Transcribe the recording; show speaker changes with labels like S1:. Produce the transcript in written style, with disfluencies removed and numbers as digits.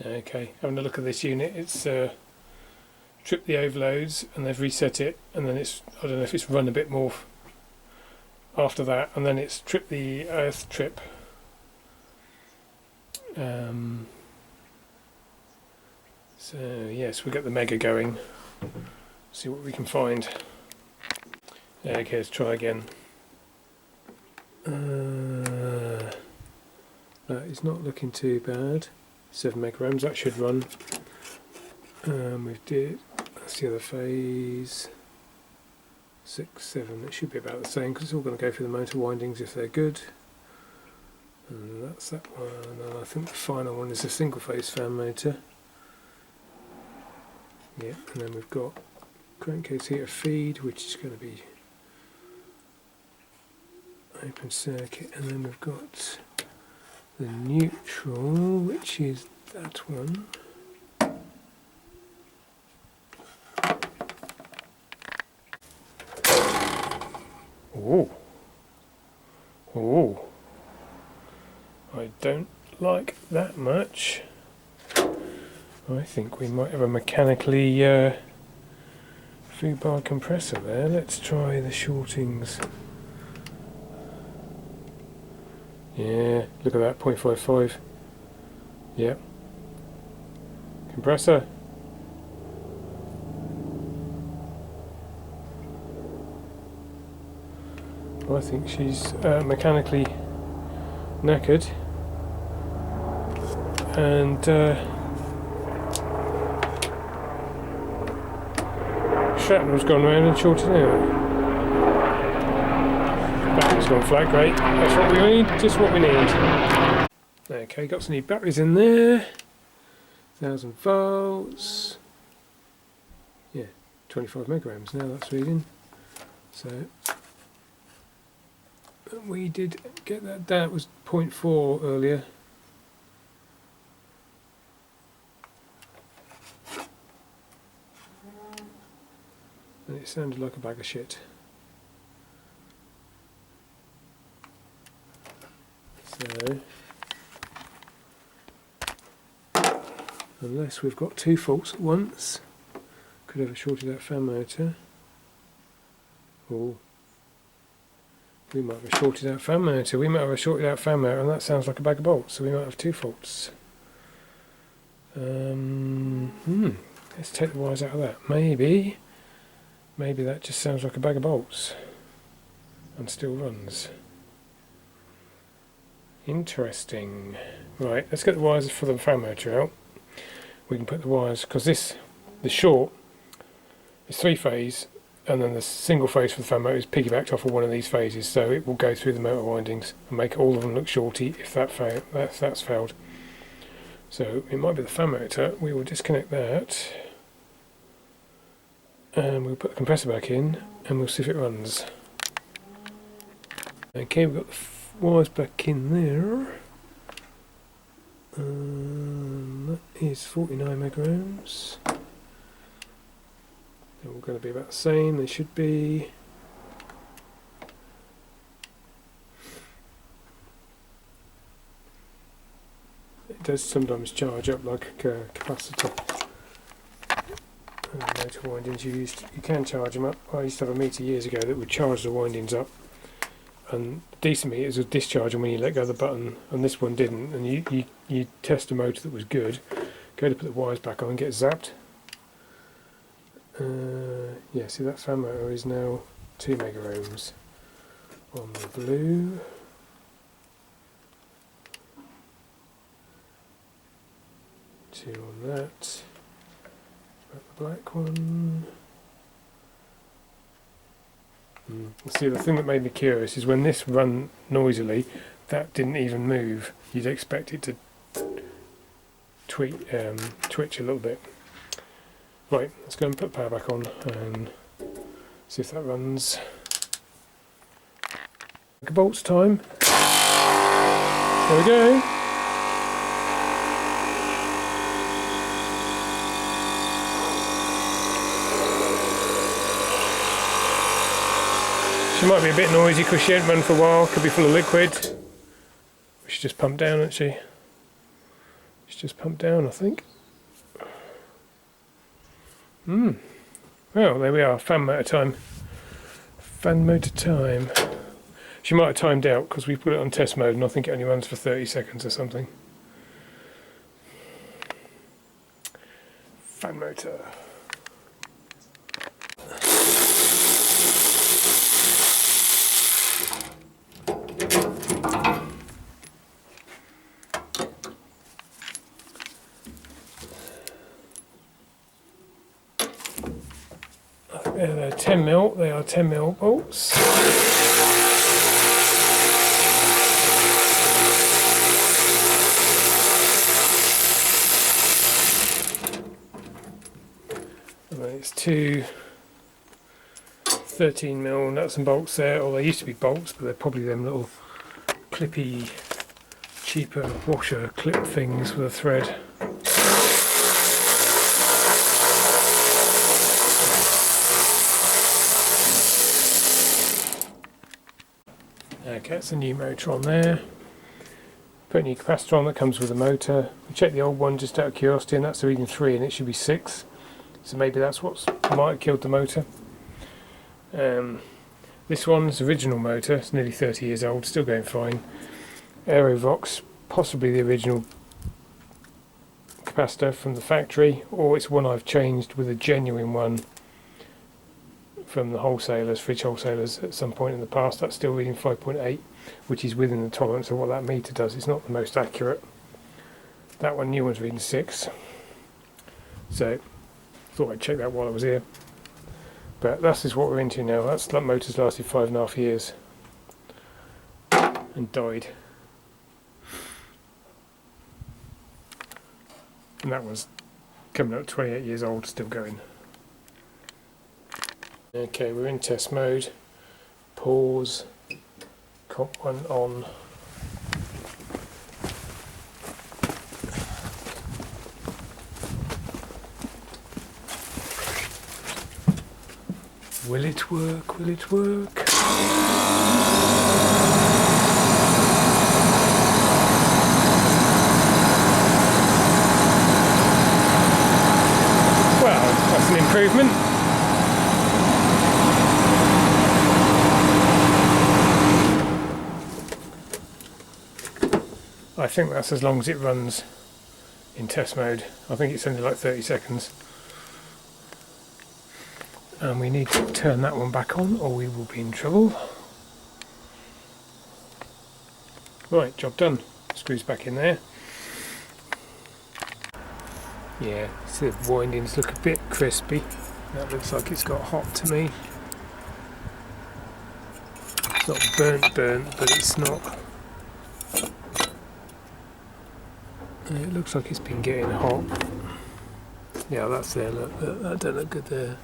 S1: Okay, having a look at this unit, it's tripped the overloads and they've reset it, and then it's, I don't know if it's run a bit more after that, and then it's tripped the earth trip. So yes, we've got the mega going. See what we can find. Okay, let's try again. That is not looking too bad. 7 megarams, that should run. That's the other phase. 6, 7, it should be about the same because it's all going to go through the motor windings if they're good. And that's that one, and I think the final one is a single phase fan motor. Yeah, and then we've got crankcase heater feed, which is going to be open circuit, and then we've got the neutral, which is that one. Oh, oh, I don't like that much. I think we might have a mechanically food-bar compressor there. Let's try the shortings. Yeah, look at that, 0.55. Yep. Compressor. I think she's mechanically knackered, and shrapnel's gone around and shorted out. Battery's gone flat, great. That's what we need, just what we need. Okay, got some new batteries in there. 1000 volts. Yeah, 25 megagrams now that's reading. So we did get that down, it was 0.4 earlier. And it sounded like a bag of shit. So, unless we've got 2 faults at once, could have a shorted out fan motor. Oh, we might have a shorted out fan motor. We might have a shorted out fan motor, and that sounds like a bag of bolts. So we might have 2 faults. Let's take the wires out of that. Maybe that just sounds like a bag of bolts, and still runs. Interesting. Right, let's get the wires for the fan motor out. We can put the wires, because the short is 3-phase, and then the single phase for the fan motor is piggybacked off of one of these phases, so it will go through the motor windings and make all of them look shorty if that's failed. So it might be the fan motor. We will disconnect that, and we'll put the compressor back in, and we'll see if it runs. Okay, we've got the wires back in there. That is 49 megaohms. They're all going to be about the same, they should be. It does sometimes charge up like a capacitor. Motor windings you can charge them up. I used to have a meter years ago that would charge the windings up, and decent meters would discharge them when you let go of the button, and this one didn't. And you test a motor that was good, go to put the wires back on and get zapped. Yeah, see that fan motor is now 2 megaohms on the blue. Two on that. The black one. See, the thing that made me curious is when this run noisily, that didn't even move. You'd expect it to twitch a little bit. Right, let's go and put the power back on and see if that runs. Bolts time. There we go. She might be a bit noisy because she hasn't run for a while, could be full of liquid. We should just pump down, hasn't she? It's just pumped down, I think. Well, there we are. Fan motor time. Fan motor time. She might have timed out because we put it on test mode and I think it only runs for 30 seconds or something. Fan motor. They're 10mm, they are 10mm bolts. And then it's two 13mm nuts and bolts there, or they used to be bolts, but they're probably them little clippy, cheaper washer clip things with a thread. Okay, it's a new motor on there. Put a new capacitor on that comes with the motor. We checked the old one just out of curiosity and that's reading 3 and it should be 6. So maybe that's what might have killed the motor. This one's original motor, it's nearly 30 years old, still going fine. Aerovox, possibly the original capacitor from the factory, or it's one I've changed with a genuine one from the wholesalers, fridge wholesalers at some point in the past. That's still reading 5.8, which is within the tolerance of what that meter does. It's not the most accurate. That one, new one's reading 6. So, thought I'd check that while I was here. But that's just what we're into now. That motor's lasted 5.5 years and died. And that was coming up 28 years old, still going. Okay, we're in test mode. Pause. Comp 1 on. Will it work? Will it work? Well, that's an improvement. I think that's as long as it runs in test mode. I think it's only like 30 seconds. And we need to turn that one back on or we will be in trouble. Right, job done. Screws back in there. Yeah, see the windings look a bit crispy. That looks like it's got hot to me. It's not burnt, but it's not. It looks like it's been getting hot. Yeah, that's there, look, that don't look good there.